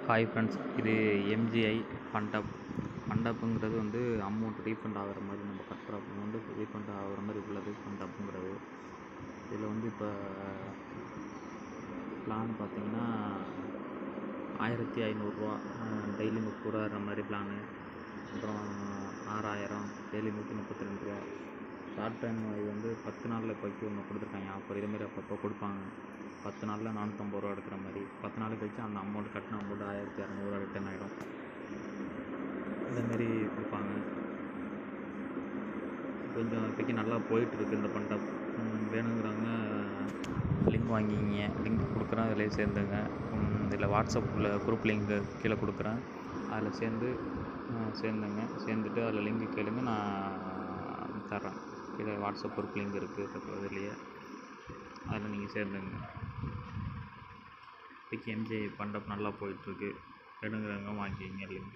Hi friends, இது MgI fund அப்புங்கிறது வந்து amount refund ஆகிற மாதிரி, நம்ம கட்டுற அமௌண்ட்டு ரீஃபண்ட் ஆகிற மாதிரி உள்ளது ஃபண்ட் அப்புங்கிறது. இதில் வந்து இப்போ பிளான் பார்த்தீங்கன்னா 1500 டெய்லி 30 ரூபா வர மாதிரி பிளானு. அப்புறம் 6000 டெய்லி 132 ரூபா. ஷார்ட் டைம் இது வந்து 10 நாளில் இப்போக்கி ஒன்று கொடுத்துருக்காங்க ஆஃபர். இதேமாரி அப்பப்போ கொடுப்பாங்க. 10 நாளில் 450 ரூபா எடுக்கிற மாதிரி. 10 நாள் கழிச்சு அந்த அமௌண்ட் கட்டின அமௌண்ட் 1200 ரிட்டர்ன் ஆகிடும். இதேமாரி கொடுப்பாங்க. கொஞ்சம் இப்போக்கி நல்லா போயிட்டுருக்கு இந்த ஃபண்ட் அப். வேணுங்கிறவங்க லிங்க் வாங்கிக்கிங்க. லிங்க் கொடுக்குறேன், அதிலே சேர்ந்துங்க. இதில் வாட்ஸ்அப்பில் குரூப் லிங்க்கு கீழே கொடுக்குறேன், அதில் சேர்ந்துங்க. சேர்ந்துட்டு அதில் லிங்க்கு கேளுங்க, நான் தர்றேன். கீழே வாட்ஸ்அப் குரூப் லிங்க் இருக்குது இதுலேயே, அதில் நீங்கள் சேர்ந்துங்க. இப்போக்கி எம்ஜிஐ ஃபண்ட் அப் நல்லா போயிட்டுருக்கு. வேணுங்கிறவங்க வாங்கிக்கிங்க லிங்க்.